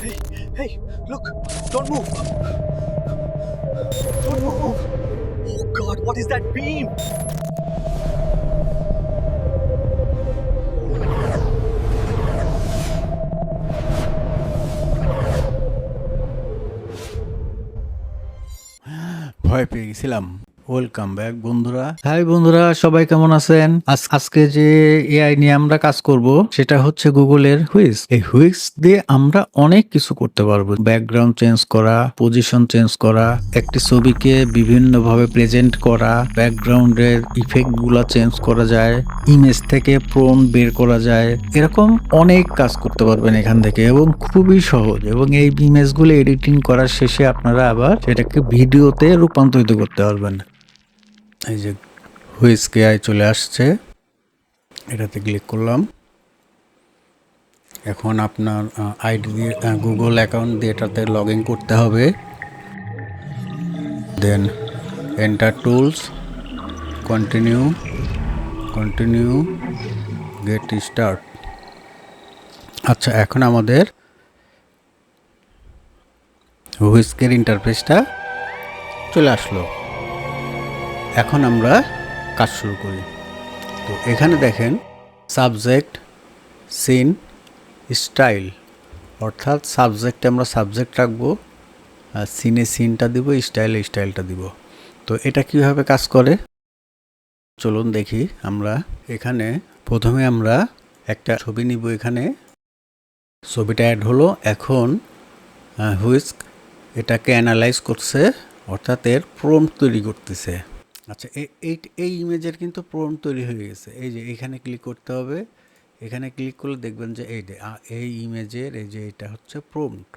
Hey, hey, look, don't move. Don't move. Oh God, what is that beam? ভয় পেয়ে গেছিলাম। Welcome back বন্ধুরা। High বন্ধুরা, সবাই কেমন আছেন? আজকে যে এআই নিয়ে আমরা কাজ করব সেটা হচ্ছে গুগলের হুইস। এই হুইস দিয়ে আমরা অনেক কিছু করতে পারবো। ব্যাকগ্রাউন্ড চেঞ্জ করা, পজিশন চেঞ্জ করা, একটি ছবিকে বিভিন্ন ভাবে প্রেজেন্ট করা, ব্যাকগ্রাউন্ডের ইফেক্ট গুলা চেঞ্জ করা যায়, ইমেজ থেকে প্রম্পট বের করা যায়। এরকম অনেক কাজ করতে পারবেন এখান থেকে এবং খুবই সহজ। এবং এই ইমেজগুলো এডিটিং করার শেষে আপনারা আবার সেটাকে ভিডিওতে রূপান্তরিত করতে পারবেন। এই যে হুইস এআই চলে আসছে, এটাতে ক্লিক করলাম। এখন আপনার আইডি দিয়ে গুগল অ্যাকাউন্ট দিয়ে এটাতে লগ ইন করতে হবে। Then enter tools, continue, continue, get start. আচ্ছা, এখন আমাদের হুইস্কের ইন্টারফেসটা চলে আসলো। এখন আমরা কাজ শুরু করি। তো এখানে দেখেন সাবজেক্ট, সিন, স্টাইল, অর্থাৎ সাবজেক্টে আমরা সাবজেক্ট রাখবো, আর সিনে সিনটা দিব, স্টাইলে স্টাইলটা দিব। তো এটা কিভাবে কাজ করে চলুন দেখি আমরা। এখানে প্রথমে আমরা একটা ছবি নিব। এখানে ছবিটা অ্যাড হলো। এখন হুইস্ক এটাকে অ্যানালাইজ করছে, অর্থাৎ এর প্রম্পট তৈরি করতেছে। আচ্ছা, এই ইমেজের কিন্তু প্রম্পট তৈরি হয়ে গেছে। এই যে এখানে ক্লিক করতে হবে। এখানে ক্লিক করলে দেখবেন যে এই ইমেজের এই যে এটা হচ্ছে প্রম্পট।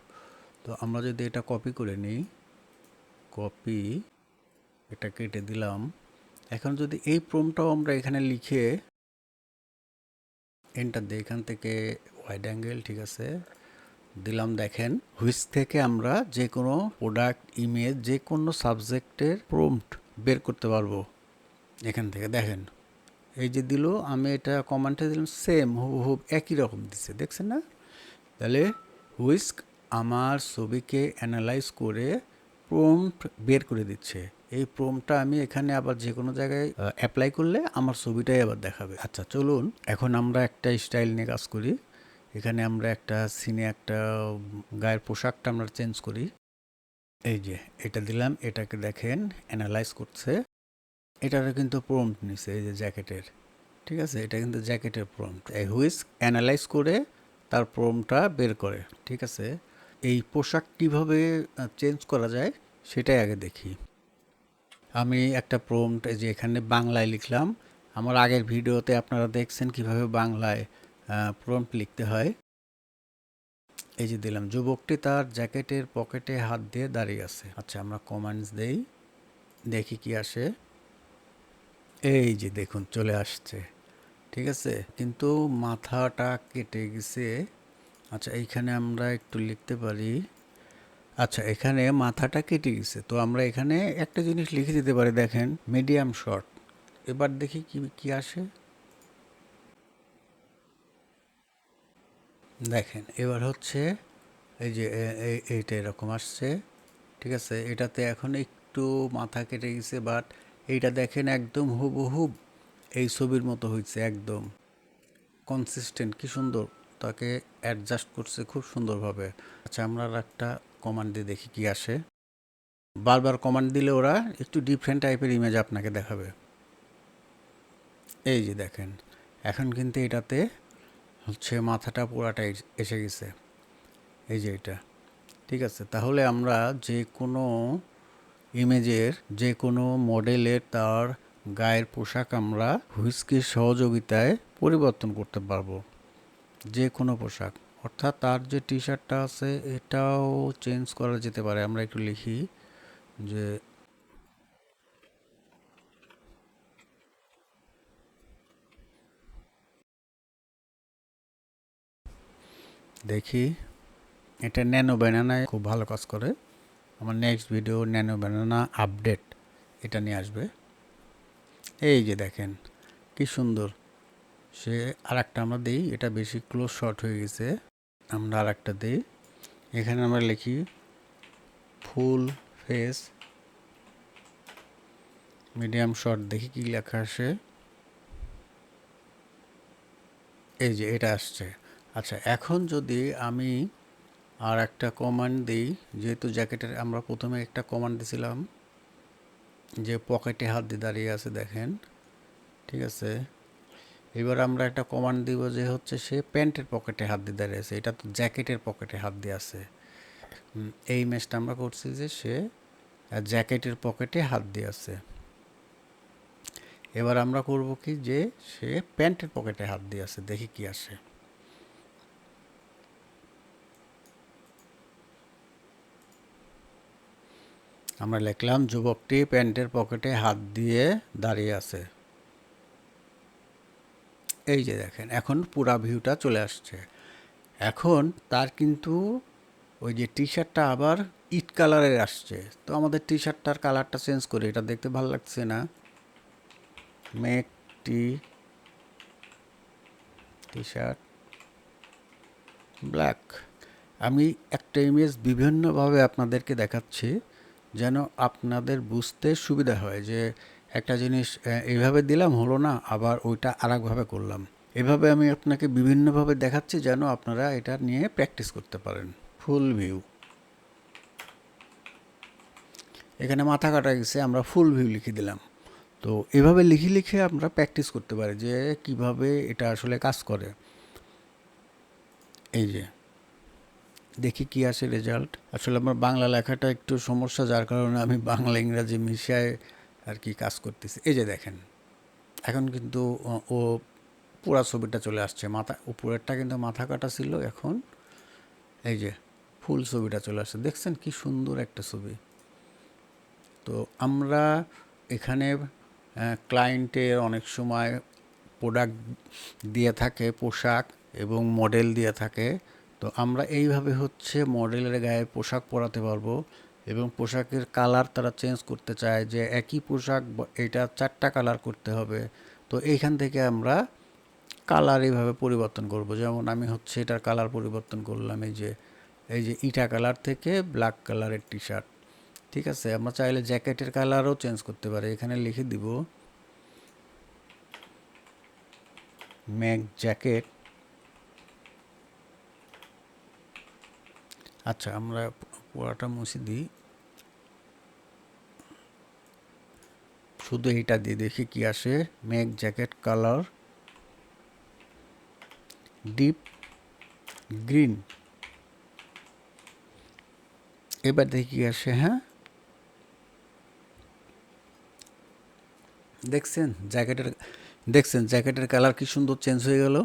তো আমরা যদি এটা কপি করে নিই, কপি, এটা কেটে দিলাম। এখন যদি এই প্রম্পটটাও আমরা এখানে লিখে এন্টার দিই, এখান থেকে ওয়াইড অ্যাঙ্গেল, ঠিক আছে, দিলাম। দেখেন হুইস থেকে আমরা যে কোনো প্রোডাক্ট, ইমেজ, যে কোনো সাবজেক্টের প্রম্পট বের করতে পারবো এখান থেকে। দেখেন এই যে দিল, আমি এটা কমান্ডে দিলাম, সেম হুবহু একই রকম দিছে, দেখছেন না? তাহলে হুইস্ক আমার ছবিকে অ্যানালাইজ করে প্রম্পট বের করে দিচ্ছে। এই প্রম্পটটা আমি এখানে আবার যে কোনো জায়গায় অ্যাপ্লাই করলে আমার ছবিটাই আবার দেখাবে। আচ্ছা চলুন এখন আমরা একটা স্টাইল নিয়ে কাজ করি। এখানে আমরা একটা সিনে একটা গায়ের পোশাকটা আমরা চেঞ্জ করি। এই যে এটা দিলাম, এটাকে দেখেন অ্যানালাইজ করছে। এটারও কিন্তু প্রম্পট নিছে, এই যে জ্যাকেটের, ঠিক আছে, এটা কিন্তু জ্যাকেটের প্রম্পট। এই হুইস্ক অ্যানালাইজ করে তার প্রম্পটটা বের করে, ঠিক আছে। এই পোশাক কিভাবে চেঞ্জ করা যায় সেটাই আগে দেখি। আমি একটা প্রম্পট এই যে এখানে বাংলায় লিখলাম। আমার আগের ভিডিওতে আপনারা দেখছেন কিভাবে বাংলায় প্রম্পট লিখতে হয়। এই যে দিলাম, যুবকটি তার জ্যাকেটের পকেটে হাত দিয়ে দাঁড়িয়ে আছে। আচ্ছা আমরা কমান্ডস দেই, দেখি কি আসে। এই যে দেখুন চলে আসছে, ঠিক আছে, কিন্তু মাথাটা কেটে গেছে। আচ্ছা এইখানে আমরা একটু লিখতে পারি। আচ্ছা এখানে মাথাটা কেটে গেছে, তো আমরা এখানে একটা জিনিস লিখে দিতে পারি। দেখেন মিডিয়াম শর্ট। এবার দেখি কি কি আসে। দেখেন এবার হচ্ছে এই যে এইটা এরকম আসছে, ঠিক আছে। এটাতে এখন একটু মাথা কেটে গেছে, বাট এইটা দেখেন একদম হুবহুব এই ছবির মতো হয়েছে, একদম কনসিস্টেন্ট। কি সুন্দর তাকে অ্যাডজাস্ট করছে খুব সুন্দরভাবে। আচ্ছা আমরা আর একটা কমান্ড দিয়ে দেখি কি আসে। বারবার কমান্ড দিলে ওরা একটু ডিফারেন্ট টাইপের ইমেজ আপনাকে দেখাবে। এই যে দেখেন এখন কিন্তু এটাতে হচ্ছে মাথাটা পুরাটাই এসে গেছে, এই যে এটা, ঠিক আছে। তাহলে আমরা যে কোনো ইমেজের যে কোনো মডেলের তার গায়ের পোশাক আমরা হুইস্কির সহযোগিতায় পরিবর্তন করতে পারবো, যে কোনো পোশাক। অর্থাৎ তার যে টি শার্টটা আছে এটাও চেঞ্জ করা যেতে পারে। আমরা একটু লিখি যে দেখি, এটা ন্যানো ব্যানানায় খুব ভালো কাজ করে। আমার next video nano banana update এটা নিয়ে আসবে। এই যে দেখেন কি সুন্দর সে। আর একটা আমরা দিই, এটা বেশি ক্লোজ শট হয়ে গেছে, আমরা আর একটা দিই। এখানে আমরা লিখি ফুল ফেস মিডিয়াম শর্ট, দেখি কি লেখা আসে। এই যে এটা আসছে। আচ্ছা, এখন যদি আমি আর একটা কমান্ড দিই, যেহেতু জ্যাকেটের আমরা প্রথমে একটা কমান্ড দিয়েছিলাম যে পকেটে হাত দিয়ে দাঁড়িয়ে আছে, দেখেন, ঠিক আছে। এবার আমরা একটা কমান্ড দিব যে হচ্ছে সে প্যান্টের পকেটে হাত দিয়ে দাঁড়িয়ে আছে, এটা তো জ্যাকেটের পকেটে হাত দিয়ে আছে। এই ম্যাচটা আমরা করছি যে সে জ্যাকেটের পকেটে হাত দিয়ে আছে। এবার আমরা করব কি যে সে প্যান্টের পকেটে হাত দিয়ে আছে, দেখি কি আসে। আমরা লিখলাম যুবকটি প্যান্টের পকেটে হাত দিয়ে দাঁড়িয়ে আছে। এই যে দেখেন, এখন পুরা ভিউটা চলে আসছে। এখন তার কিন্তু ওই যে টি শার্টটা আবার ইট কালারের আসছে। তো আমাদের টি শার্টটার কালারটা চেঞ্জ করি, এটা দেখতে ভালো লাগছে না। Make T shirt black. আমি একটা ইমেজ বিভিন্নভাবে আপনাদেরকে দেখাচ্ছি যেন আপনাদের বুঝতে সুবিধা হয় যে একটা জিনিস এইভাবে দিলাম হলো না, আবার ওইটা আরেকভাবে করলাম। এভাবে আমি আপনাকে বিভিন্নভাবে দেখাচ্ছি যেন আপনারা এটা নিয়ে প্র্যাকটিস করতে পারেন। ফুল ভিউ, এখানে মাথা কাটা গেছে, আমরা ফুল ভিউ লিখে দিলাম। তো এভাবে লিখে লিখে আমরা প্র্যাকটিস করতে পারি যে কিভাবে এটা আসলে কাজ করে। এই যে দেখি কি আসে রেজাল্ট। আসলে আমার বাংলা লেখাটা একটু সমস্যা, যার কারণে আমি বাংলা ইংরাজি মিশিয়ে আর কি কাজ করতেছি। এই যে দেখেন, এখন কিন্তু ও পুরা ছবিটা চলে আসছে। মাথা উপরেরটা কিন্তু মাথা কাটা ছিল, এখন এই যে ফুল ছবিটা চলে আসছে। দেখছেন কি সুন্দর একটা ছবি। তো আমরা এখানে ক্লায়েন্টের অনেক সময় প্রোডাক্ট দিয়ে থাকে, পোশাক এবং মডেল দিয়ে থাকে। তো আমরা এইভাবে হচ্ছে মডেলের গায়ে পোশাক পরাতে পারবো এবং পোশাকের কালার তারা চেঞ্জ করতে চায় যে একই পোশাক এটা 4টা কালার করতে হবে। তো এইখান থেকে আমরা কালার এইভাবে পরিবর্তন করব। যেমন আমি হচ্ছে এটার কালার পরিবর্তন করলাম, এই যে ইটা কালার থেকে ব্ল্যাক কালারের টি শার্ট। ঠিক আছে, আমরা চাইলে জ্যাকেটের কালারও চেঞ্জ করতে পারি। এখানে লিখে দিব ম্যাক জ্যাকেট। আচ্ছা, আমরা পুরাটা মুছে দিই, শুধু এইটা দিয়ে দেখি কি আসে। Mac jacket colour deep green. এবার দেখি কি আসে। হ্যাঁ, দেখছেন জ্যাকেটের কালার কি সুন্দর চেঞ্জ হয়ে গেল।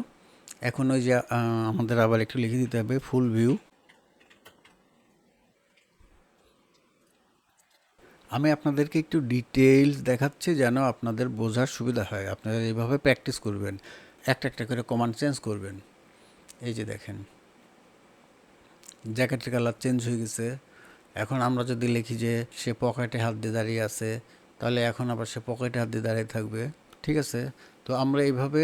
এখন ওই যে আমাদের আবার একটু লিখে দিতে হবে ফুল ভিউ। আমি আপনাদেরকে একটু ডিটেইলস দেখাচ্ছি যেন আপনাদের বোঝার সুবিধা হয়। আপনারা এইভাবে প্র্যাকটিস করবেন, একটা একটা করে কমান্ড চেঞ্জ করবেন। এই যে দেখেন, জ্যাকেটের কালার চেঞ্জ হয়ে গেছে। এখন আমরা যদি লিখি যে সে পকেটে হাত দিয়ে দাঁড়িয়ে আছে, তাহলে এখন আবার সে পকেটে হাত দিয়ে দাঁড়িয়ে থাকবে। ঠিক আছে, তো আমরা এইভাবে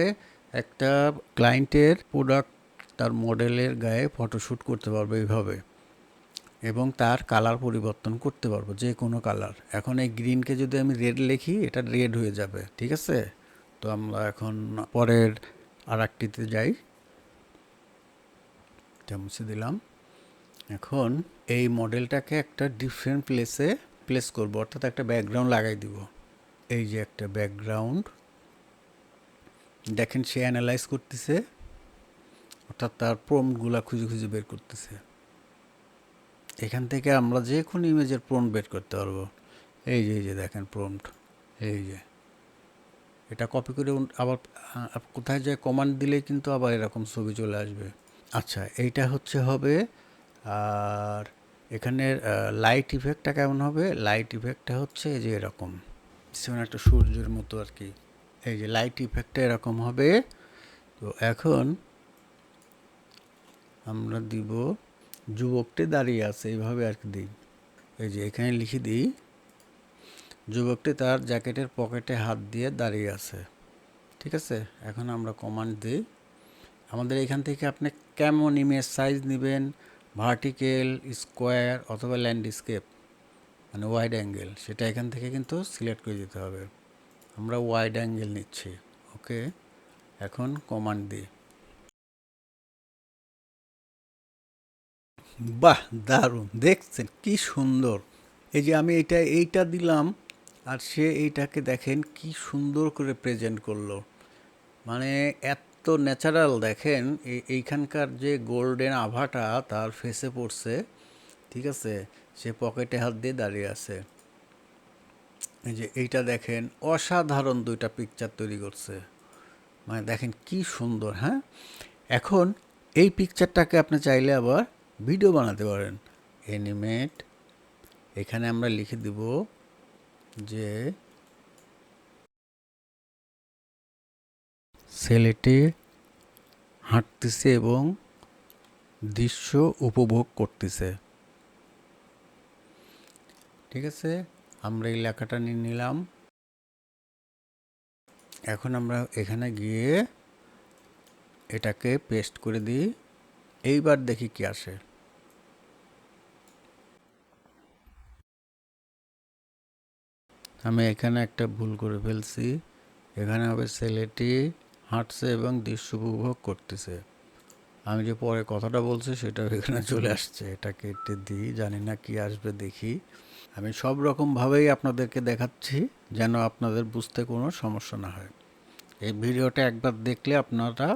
একটা ক্লায়েন্টের প্রোডাক্ট তার মডেলের গায়ে ফটোশ্যুট করতে পারবো এইভাবে, এবং তার কালার পরিবর্তন করতে পারবো, যে কোনো কালার। এখন এই গ্রিনকে যদি আমি রেড লিখি, এটা রেড হয়ে যাবে। ঠিক আছে, তো আমরা এখন পরের আর একটিতে যাই, এটা মুছে দিলাম। এখন এই মডেলটাকে একটা ডিফারেন্ট প্লেস করব, অর্থাৎ একটা ব্যাকগ্রাউন্ড লাগাই দিব। এই যে একটা ব্যাকগ্রাউন্ড, দেখেন সে অ্যানালাইজ করতেছে, অর্থাৎ তার প্রম্পটগুলা খুঁজে খুঁজে বের করতেছে। এখান থেকে আমরা যে কোনো ইমেজের প্রম্পট বের করতে পারবো। এই যে দেখেন প্রম্পট, এই যে এটা কপি করে আবার কোথায় যায় কমান্ড দিলেই কিন্তু আবার এরকম ছবি চলে আসবে। আচ্ছা, এইটা হচ্ছে হবে। আর এখানের লাইট ইফেক্টটা কেমন হবে? লাইট ইফেক্টটা হচ্ছে এই যে এরকম, যেমন একটা সূর্যের মতো আর কি। এই যে লাইট ইফেক্টটা এরকম হবে। তো এখন আমরা দিব যুবকটি দাঁড়িয়ে আছে, এইভাবে আর কি দিই। এই যে এখানে লিখে দিই যুবকটি তার জ্যাকেটের পকেটে হাত দিয়ে দাঁড়িয়ে আছে। ঠিক আছে, এখন আমরা কমান্ড দিই। আমাদের এখান থেকে আপনি কেমন ইমেজ সাইজ নেবেন ভার্টিক্যাল, স্কোয়ার অথবা ল্যান্ডস্কেপ মানে ওয়াইড অ্যাঙ্গেল, সেটা এখান থেকে কিন্তু সিলেক্ট করে দিতে হবে। আমরা ওয়াইড অ্যাঙ্গেল নিচ্ছি। ওকে, এখন কমান্ড দিই। বাহ, দারুণ! দেখছেন কি সুন্দর। এই যে আমি এইটা দিলাম, আর সে এইটাকে দেখেন কি সুন্দর করে প্রেজেন্ট করলো। মানে এত ন্যাচারাল দেখেন, এইখানকার যে গোল্ডেন আভাটা তার ফেসে পড়ছে। ঠিক আছে, সে পকেটে হাত দিয়ে দাঁড়িয়ে আছে। এই যে এইটা দেখেন, অসাধারণ দুইটা পিকচার তৈরি করছে। মানে দেখেন কি সুন্দর। হ্যাঁ, এখন এই পিকচারটাকে আপনি চাইলে আবার ভিডিও বানাতে পারেন। অ্যানিমেট, এখানে আমরা লিখে দিব যে ছেলেটি হাঁটতেছে এবং দৃশ্য উপভোগ করতেছে। ঠিক আছে, আমরা এই লেখাটা নিয়ে নিলাম। এখন আমরা এখানে গিয়ে এটাকে পেস্ট করে দিই। এইবার দেখি কি আসে। আমি এখানে একটা ভুল করে ফেলছি। এখানে হবে ছেলেটি হাঁটছে এবং দৃশ্য উপভোগ করতেছে। আমি যে পরে কথাটা বলছি সেটাও এখানে চলে আসছে। এটা কেটে দিই, জানি না কি আসবে, দেখি। আমি সব রকমভাবেই আপনাদেরকে দেখাচ্ছি যেন আপনাদের বুঝতে কোনো সমস্যা না হয়। এই ভিডিওটা একবার দেখলে আপনারা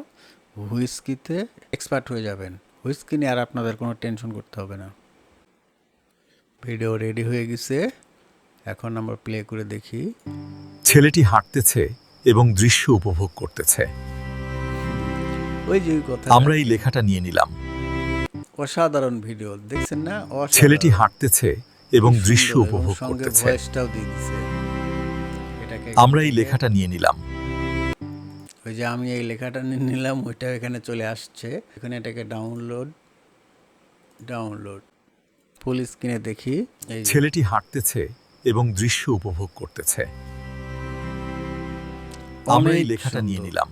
হুইস্কিতে এক্সপার্ট হয়ে যাবেন। হুইস্কি নিয়ে আর আপনাদের কোনো টেনশন করতে হবে না। ভিডিও রেডি হয়ে গেছে, এখন আমরা প্লে করে দেখি। ছেলেটি হাঁটতেছে এবং দৃশ্য উপভোগ করতেছে। ওই যে কথা, আমরা এই লেখাটা নিয়ে নিলাম। অসাধারণ ভিডিও দেখছেন না? ছেলেটি অসাধারণ, হাঁটতেছে এবং কি দৃশ্য সুন্দর, এবং উপভোগ সঙ্গে করতেছে। ভয়েসটাও দিয়ে দিছে। এটাকে আমরা এই লেখাটা নিয়ে নিলাম। ওই যে আমি এই লেখাটা নিয়ে নিলাম, ওইটা এখানে চলে আসছে। এখানে এটাকে ডাউনলোড ফুল স্ক্রিনে দেখি। এই যে ছেলেটি হাঁটতেছে এবং দৃশ্য উপভোগ করতেছে। আমরা এই অনেক লেখাটা নিয়ে সুন্দর, নিলাম।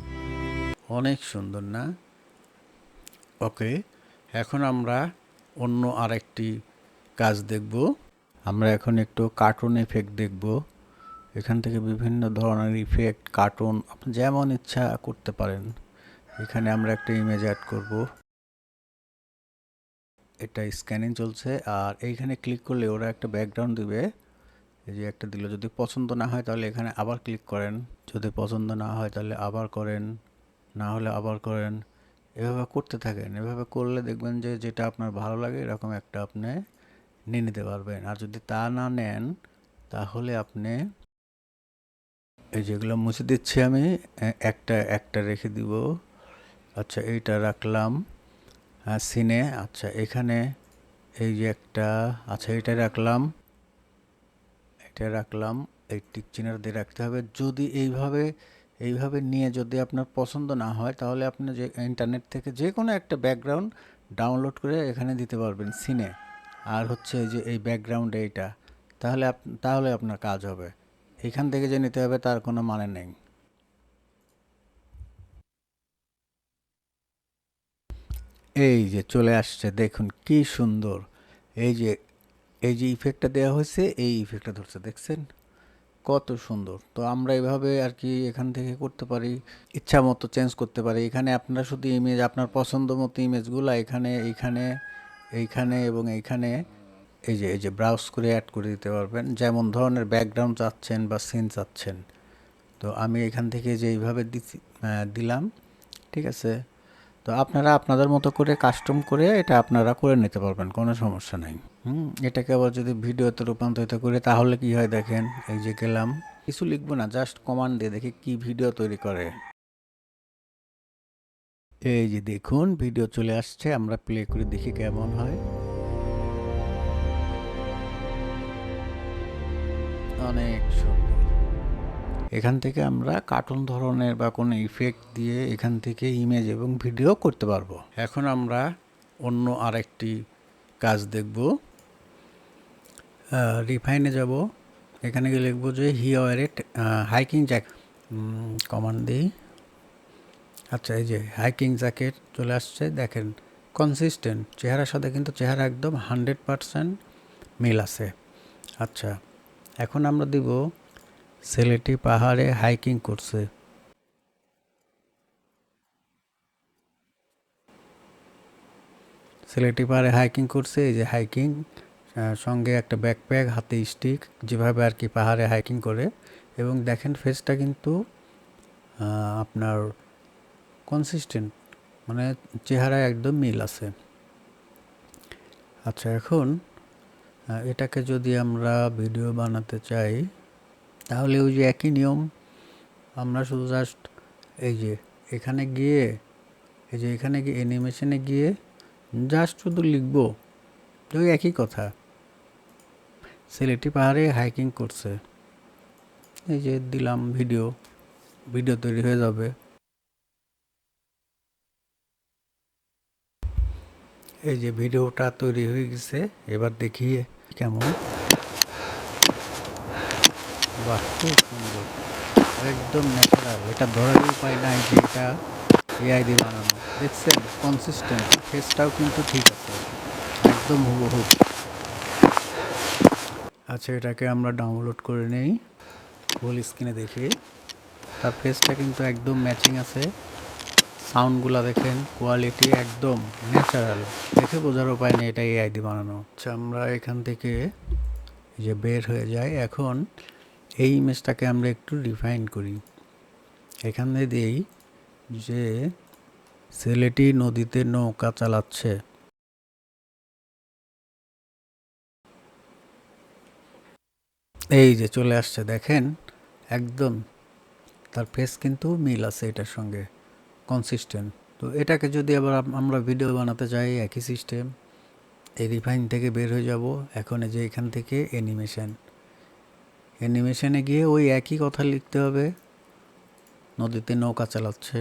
অনেক সুন্দর না? ওকে, এখন আমরা অন্য আরেকটি কাজ দেখব। আমরা এখন একটু কার্টুন এফেক্ট দেখব। এখান থেকে বিভিন্ন ধরনের ইফেক্ট, কার্টুন আপনি যেমন ইচ্ছা করতে পারেন। এখানে আমরা একটা ইমেজ অ্যাড করব। এটা স্ক্যানিং চলছে, আর এইখানে ক্লিক করলে ওরা একটা ব্যাকগ্রাউন্ড দিবে। এই যে একটা দিল, যদি পছন্দ না হয় তাহলে এখানে আবার ক্লিক করেন, যদি পছন্দ না হয় তাহলে আবার করেন, না হলে আবার করেন। এভাবে করতে থাকেন। এভাবে করলে দেখবেন যে যেটা আপনার ভালো লাগে এরকম একটা আপনি নিয়ে নিতে পারবেন। আর যদি তা না নেন তাহলে আপনি এই যেগুলো মুছে দিচ্ছি আমি, একটা একটা রেখে দিব। আচ্ছা, এইটা রাখলাম সিনে। আচ্ছা, এখানে এই যে একটা, আচ্ছা এটা রাখলাম, এটা রাখলাম। এই টিক চিহ্নটা দিয়ে রাখতে হবে। যদি এইভাবে নিয়ে যদি আপনার পছন্দ না হয় তাহলে আপনি যে ইন্টারনেট থেকে যে কোনো একটা ব্যাকগ্রাউন্ড ডাউনলোড করে এখানে দিতে পারবেন সিনে। আর হচ্ছে এই যে এই ব্যাকগ্রাউন্ড এইটা, তাহলে আপনার কাজ হবে। এখান থেকে যে নিতে হবে তার কোনো মানে নেই। এই যে চলে আসছে, দেখুন কি সুন্দর। এই যে ইফেক্টটা দেওয়া হয়েছে, এই ইফেক্টটা ধরছে, দেখছেন কত সুন্দর। তো আমরা এভাবে আর কি এখান থেকে করতে পারি, ইচ্ছা মতো চেঞ্জ করতে পারি। এখানে আপনারা শুধু ইমেজ, আপনার পছন্দ মতো ইমেজগুলো এইখানে এবং এইখানে এই যে ব্রাউজ করে অ্যাড করে দিতে পারবেন, যেমন ধরনের ব্যাকগ্রাউন্ড চাচ্ছেন বা সিন চাচ্ছেন। তো আমি এখান থেকে যে এইভাবে দিলাম, ঠিক আছে। তো আপনারা আপনাদের মতো করে কাস্টম করে এটা আপনারা করে নিতে পারবেন, কোনো সমস্যা নাই। এটাকে আবার যদি ভিডিওতে রূপান্তরিত করে তাহলে কি হয় দেখেন। এই যে গেলাম, কিছু লিখবো না, জাস্ট কমান্ড দিয়ে দেখি কি ভিডিও তৈরি করে। এই যে দেখুন ভিডিও চলে আসছে, আমরা প্লে করে দেখি কেমন হয়। অনেক সুন্দর। এখান থেকে আমরা কার্টুন ধরনের বা কোনো ইফেক্ট দিয়ে এখান থেকে ইমেজ এবং ভিডিও করতে পারবো। এখন আমরা অন্য আরেকটি কাজ দেখব। রিফাইনে যাব, এখানে গিয়ে লিখবো যে here at hiking jacket, command দিই। আচ্ছা, এই যে হাইকিং জ্যাকেট চলে আসছে, দেখেন কনসিস্টেন্ট, চেহারার সাথে কিন্তু চেহারা একদম 100% মিল আছে। আচ্ছা, এখন আমরা দিব সিলেটি পাহাড়ে হাইকিং করছে। সিলেটি পাহাড়ে হাইকিং করছে, এই যে হাইকিং, সঙ্গে একটা ব্যাকপ্যাক, হাতে স্টিক, যেভাবে আর কি পাহাড়ে হাইকিং করে। এবং দেখেন ফেসটা কিন্তু আপনার কনসিস্টেন্ট, মানে চেহারায় একদম মিল আছে। আচ্ছা, এখন এটাকে যদি আমরা ভিডিও বানাতে চাই, তাহলে ওই যে একই নিয়ম, আমরা শুধু জাস্ট এই যে এখানে গিয়ে, এই যে এখানে গিয়ে অ্যানিমেশনে গিয়ে জাস্ট শুধু লিখবো ওই একই কথা, সিলেটি পাহাড়ে হাইকিং করছে, এই যে দিলাম ভিডিও, ভিডিও তৈরি হয়ে যাবে। এই যে ভিডিওটা তৈরি হয়ে গেছে, এবার দেখি কেমন। বাহ, খুব সুন্দর, একদম ন্যাচারাল, এটা ধরার উপায় নাই যে এটা এআই দিয়ে বানানো। দেখছেন কনসিস্টেন্ট, ফেসটাও কিন্তু ঠিক আছে, একদম হুবহু। আচ্ছা, এটাকে আমরা ডাউনলোড করে নেই, ফুল স্ক্রিনে দেখি। তার ফেসটা কিন্তু একদম ম্যাচিং আছে, সাউন্ডগুলো দেখেন, কোয়ালিটি একদম ন্যাচারাল, দেখে বোঝার উপায় নেই এটা এআই দিয়ে বানানো। আচ্ছা, আমরা এখান থেকে যে বের হয়ে যাই, এখন এই ইমেজটাকে আমরা একটু রিফাইন করি। এখানে দিই যে সিলেটি নদীতে নৌকা চালাচ্ছে, এই যে চলে আসছে, দেখেন একদম তার ফেস কিন্তু মিল আছে এটার সঙ্গে, কনসিস্টেন্ট। তো এটাকে যদি আবার আমরা ভিডিও বানাতে চাই, একই সিস্টেম, এই রিফাইন থেকে বের হয়ে যাব। এখন এই যে এখান থেকে অ্যানিমেশনে গিয়ে ওই একই কথা লিখতে হবে, নদীতে নৌকা চালাচ্ছে।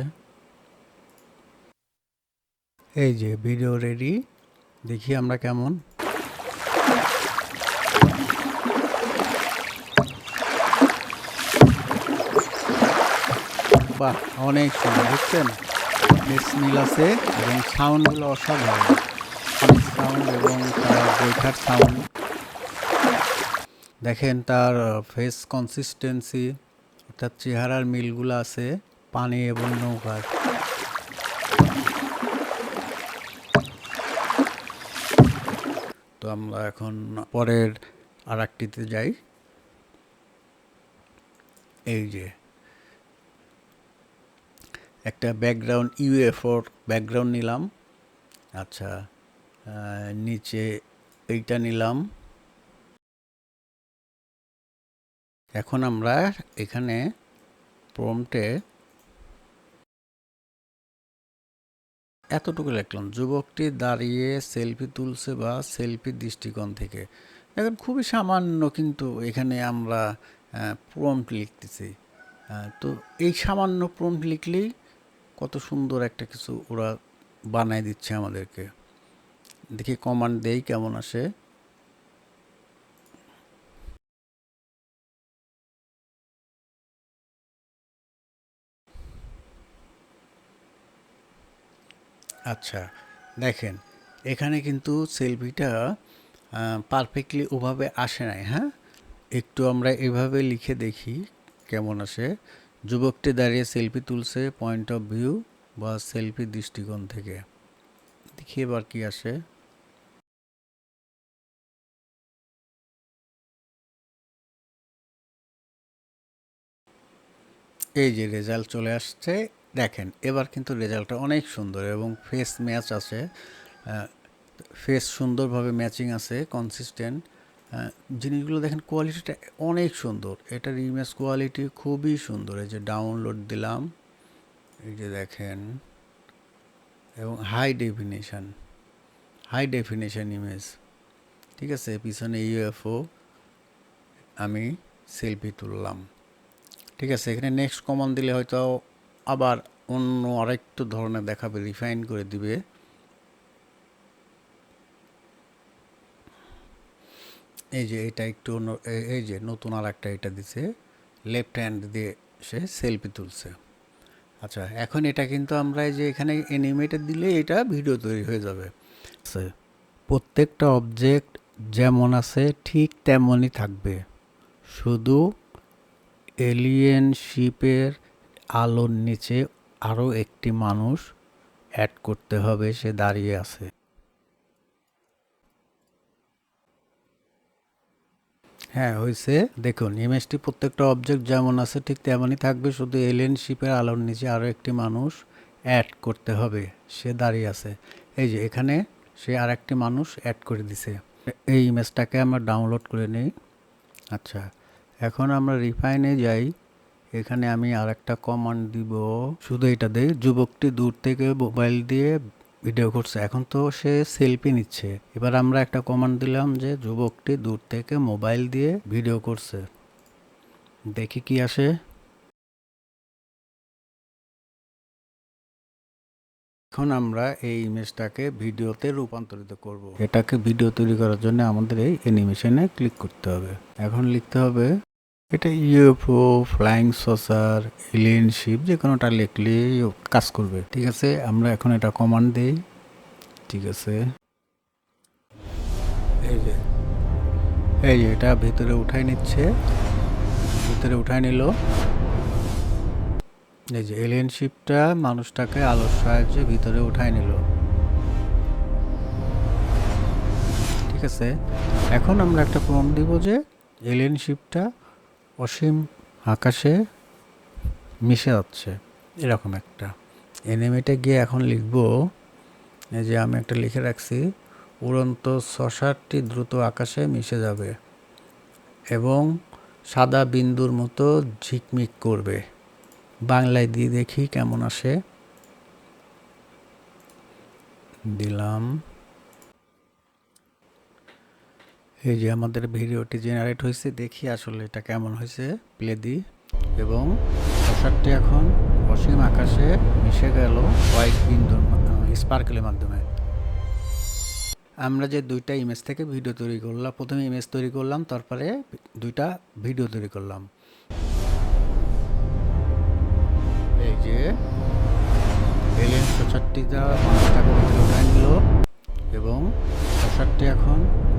এই যে ভিডিও রেডি, দেখি আমরা কেমন। বাহ, অনেক সুন্দর, দেখছেন বেশ মিল আছে এবং সাউন্ডগুলো অসাধারণ, অনেক সাউন্ড এবং তার বৈঠার সাউন্ড। দেখেন তার ফেস কনসিস্টেন্সি, অর্থাৎ চেহারার মিলগুলো আছে পানি এবং নৌকার। তো আমরা এখন পরের আর একটিতে যাই। এই যে একটা ব্যাকগ্রাউন্ড, ইউএফওর ব্যাকগ্রাউন্ড নিলাম। আচ্ছা, নিচে এইটা নিলাম। এখন আমরা এখানে প্রম্পটে এতটুকু লিখলাম, যুবকটি দাঁড়িয়ে সেলফি তুলছে বা সেলফি দৃষ্টিকোণ থেকে। এখন খুবই সামান্য, কিন্তু এখানে আমরা প্রম্পট লিখতেছি। তো এই সামান্য প্রম্পট লিখলেই কত সুন্দর একটা কিছু ওরা বানায় দিচ্ছে আমাদেরকে। দেখি কমান্ড দেই কেমন আসে। আচ্ছা, দেখেন এখানে কিন্তু সেলফিটা পারফেক্টলি ওভাবে আসে নাই। হ্যাঁ, একটু আমরা এভাবে লিখে দেখি কেমন আসে। যুবকটি দাঁড়িয়ে সেলফি তুলছে পয়েন্ট অফ ভিউ বা সেলফি দৃষ্টিকোণ থেকে। দেখি এবার কি আসে। এই যে রেজাল্ট চলে আসছে, দেখেন এবার কিন্তু রেজাল্টটা অনেক সুন্দর এবং ফেস ম্যাচ আছে, ফেস সুন্দরভাবে ম্যাচিং আছে, কনসিস্টেন্ট। জিনিসগুলো দেখেন, কোয়ালিটিটা অনেক সুন্দর, এটার ইমেজ কোয়ালিটি খুবই সুন্দর। এই যে ডাউনলোড দিলাম, এই যে দেখেন, এবং হাই ডেফিনেশন ইমেজ, ঠিক আছে। পিছনে ইউএফও, আমি সেলফি তুললাম, ঠিক আছে। এখানে নেক্সট কমান্ড দিলে হয়তো আবার অন্য আরেকটু ধরনের দেখাবে, রিফাইন করে দিবে। এই যে এটা একটু অন্য, এই যে নতুন আর একটা এটা দিছে, লেফট হ্যান্ড দিয়ে সে সেলফি তুলছে। আচ্ছা, এখন এটা কিন্তু আমরা এই যে এখানে অ্যানিমেটেড দিলে এটা ভিডিও তৈরি হয়ে যাবে। প্রত্যেকটা অবজেক্ট যেমন আছে ঠিক তেমনই থাকবে, শুধু এলিয়েন শিপের আলোর নিচে আরও একটি মানুষ অ্যাড করতে হবে, সে দাঁড়িয়ে আছে। হ্যাঁ হয়েছে, দেখুন ইমেজটি প্রত্যেকটা অবজেক্ট যেমন আছে ঠিক তেমনই থাকবে, শুধু এলিয়েন শিপের আলোর নিচে আরও একটি মানুষ অ্যাড করতে হবে, সে দাঁড়িয়ে আছে। এই যে এখানে সে আর একটি মানুষ অ্যাড করে দিছে। এই ইমেজটাকে আমরা ডাউনলোড করে নিই। আচ্ছা, এখন আমরা রিফাইনে যাই। এখানে আমি আর একটা কমান্ড দিব, শুধু এটা দেই, যুবকটি দূর থেকে মোবাইল দিয়ে ভিডিও করছে। এখন তো সে সেলফি নিচ্ছে। এবার আমরা একটা কমান্ড দিলাম যে যুবকটি দূর থেকে মোবাইল দিয়ে ভিডিও করছে, দেখি কি আসে। এখন আমরা এই ইমেজটাকে ভিডিওতে রূপান্তরিত করব। এটাকে ভিডিও তৈরি করার জন্য আমাদের এই অ্যানিমেশনে ক্লিক করতে হবে। এখন লিখতে হবে, এটা UFO, flying saucer, alien sheep, যে কোনোটা লিখলেই কাজ করবে। ঠিক আছে, আমরা এখন এটা কমান্ড দিই। ঠিক আছে, এই যে এটা ভিতরে উঠাই নিচ্ছে, ভিতরে উঠাই নিল। এই যে এলিয়েন শিপটা মানুষটাকে আলোর সাহায্যে ভিতরে উঠাই নিল। ঠিক আছে, এখন আমরা একটা প্রম্পট দিব যে এলিয়েন শিপটা অসীম আকাশে মিশে যাচ্ছে, এরকম একটা। অ্যানিমেটে গিয়ে এখন লিখব, এই যে আমি একটা লিখে রাখছি, উড়ন্ত সসারটি দ্রুত আকাশে মিশে যাবে এবং সাদা বিন্দুর মতো ঝিকমিক করবে। বাংলায় দিয়ে দেখি কেমন আসে। দিলাম। এই যে আমাদের ভিডিওটি জেনারেট হয়েছে, দেখি আসলে এটা কেমন হয়েছে। প্লে দিই এবং সসারটি এখন অসীম আকাশে মিশে গেল হোয়াইট বিন্দুর স্পার্কেলের মাধ্যমে। আমরা যে দুইটা ইমেজ থেকে ভিডিও তৈরি করলাম, প্রথমে ইমেজ তৈরি করলাম, তারপরে দুইটা ভিডিও তৈরি করলাম। এই যে এলিয়েন সসারটিটা মানুষটাকে ভিতরে উঠায় নিল এবং সসারটি এখন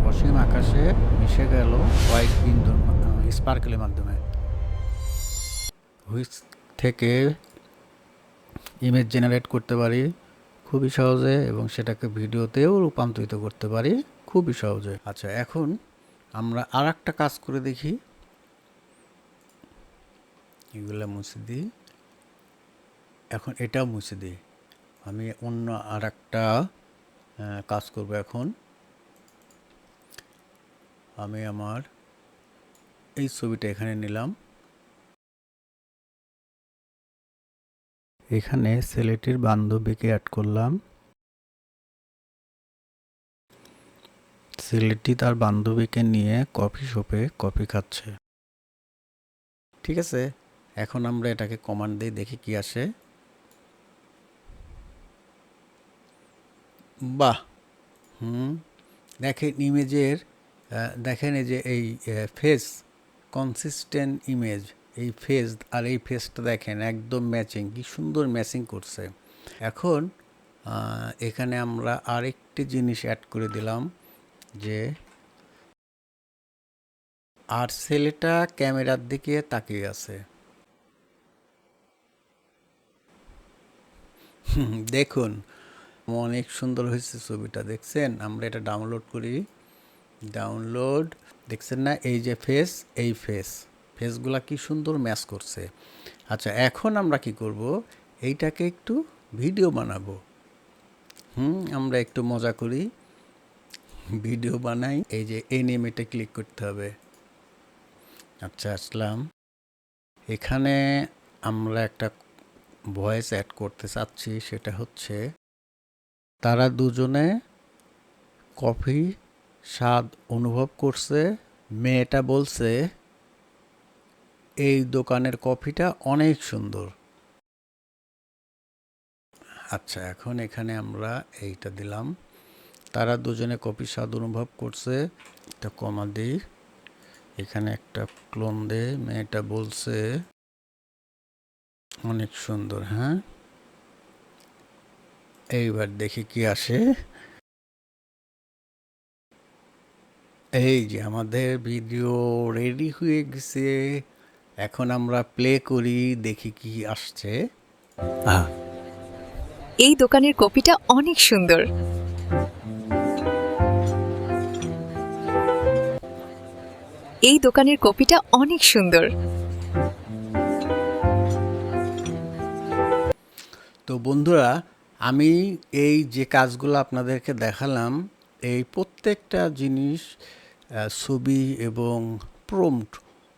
অসীম আকাশে মিশে গেল হোয়াইট বিন্দুর স্পার্কেলের মাধ্যমে। হুইচ থেকে ইমেজ জেনারেট করতে পারি খুবই সহজে এবং সেটাকে ভিডিওতেও রূপান্তরিত করতে পারি খুবই সহজে। আচ্ছা, এখন আমরা আর একটা কাজ করে দেখি। এগুলো মুছে দিই, এখন এটাও মুছে দিই। আমি অন্য আর একটা কাজ করব। এখন আমি আমার এই ছবিটা এখানে নিলাম, এখানে ছেলেটির বান্ধবীকে অ্যাড করলাম। ছেলেটি তার বান্ধবীকে নিয়ে কফি শপে কফি খাচ্ছে। ঠিক আছে, এখন আমরা এটাকে কমান্ড দিয়ে দেখি কি আসে। বাহ, দেখেন ইমেজের, দেখেন এই যে এই ফেস, কনসিস্টেন্ট ইমেজ, এই ফেস আর এই ফেসটা দেখেন একদম ম্যাচিং, কি সুন্দর ম্যাচিং করছে। এখন এখানে আমরা আরেকটি জিনিস অ্যাড করে দিলাম যে আর ছেলেটা ক্যামেরার দিকে তাকিয়ে আছে। দেখুন অনেক সুন্দর হয়েছে ছবিটা, দেখছেন? আমরা এটা ডাউনলোড করি, ডাউনলোড, দেখছেন না এই যে ফেস, এই ফেসগুলা কি সুন্দর ম্যাচ করছে। আচ্ছা, এখন আমরা কি করব, এইটাকে একটু ভিডিও বানাবো। আমরা একটু মজা করি, ভিডিও বানাই। এই যে অ্যানিমেটে ক্লিক করতে হবে। আচ্ছা, আসলাম। এখানে আমরা একটা ভয়েস অ্যাড করতে চাচ্ছি, সেটা হচ্ছে তারা দুজনে কফি স্বাদ অনুভব করছে, মেয়েটা বলছে এই দোকানের কফিটা অনেক সুন্দর। আচ্ছা, এখন এখানে আমরা এইটা দিলাম, তারা দুজনে কফি স্বাদ অনুভব করছে, একটা কমা দিই, এখানে একটা ক্লোন দে, মেয়েটা বলছে অনেক সুন্দর। হ্যাঁ, এইবার দেখি কি আসে। এই যে আমাদের ভিডিও রেডি হয়ে গেছে, এখন আমরা প্লে করি, দেখি কি আসছে। এই দোকানের কপিটা অনেক সুন্দর। এই দোকানের কপিটা অনেক সুন্দর। তো বন্ধুরা, আমি এই যে কাজগুলো আপনাদেরকে দেখালাম, এই প্রত্যেকটা জিনিস ছবি এবং প্রম্পট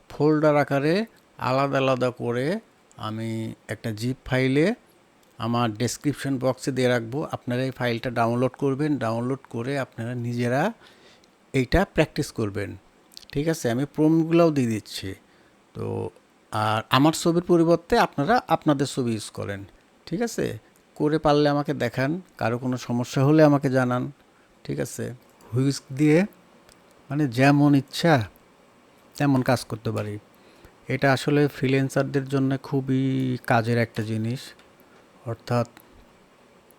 ফোল্ডার আকারে আলাদা আলাদা করে আমি একটা জিপ ফাইলে আমার ডেসক্রিপশন বক্সে দিয়ে রাখবো। আপনারা এই ফাইলটা ডাউনলোড করবেন, ডাউনলোড করে আপনারা নিজেরা এইটা প্র্যাকটিস করবেন। ঠিক আছে, আমি প্রম্পটগুলোও দিয়ে দিচ্ছি। তো আর আমার ছবির পরিবর্তে আপনারা আপনাদের ছবি ইউজ করেন। ঠিক আছে, করে পারলে আমাকে দেখান, কারো কোনো সমস্যা হলে আমাকে জানান। ঠিক আছে, হুইস্ক দিয়ে মানে যেমন ইচ্ছা তেমন কাজ করতে পারি। এটা আসলে ফ্রিল্যান্সারদের জন্য খুবই কাজের একটা জিনিস। অর্থাৎ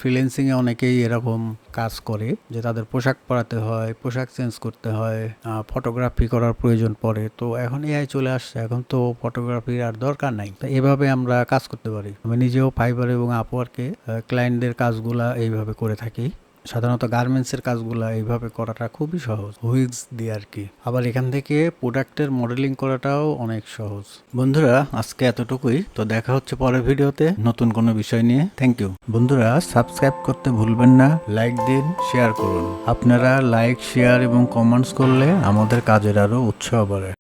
ফ্রিল্যান্সিংয়ে অনেকেই এরকম কাজ করে যে তাদের পোশাক পরাতে হয়, পোশাক চেঞ্জ করতে হয়, ফটোগ্রাফি করার প্রয়োজন পড়ে। তো এখন এআই চলে আসছে, এখন তো ফটোগ্রাফির আর দরকার নাই। তো এভাবে আমরা কাজ করতে পারি। আমি নিজেও ফাইবার এবং আপওয়ার্কে ক্লায়েন্টদের কাজগুলা এইভাবে করে থাকি। সাধারণত গার্মেন্টসের কাজগুলো এইভাবে করাটা খুবই সহজ, হুইগস দিয়ে আর কি। আবার এখান থেকে প্রোডাক্টের মডেলিং করাটাও অনেক সহজ। বন্ধুরা, আজকে এতটুকুই। তো দেখা হচ্ছে পরের ভিডিওতে নতুন কোনো বিষয় নিয়ে। Thank you. বন্ধুরা, সাবস্ক্রাইব করতে ভুলবেন না, লাইক দিন, শেয়ার করুন। আপনারা লাইক, শেয়ার এবং কমেন্টস করলে আমাদের কাজের আরও উৎসাহ বাড়ে।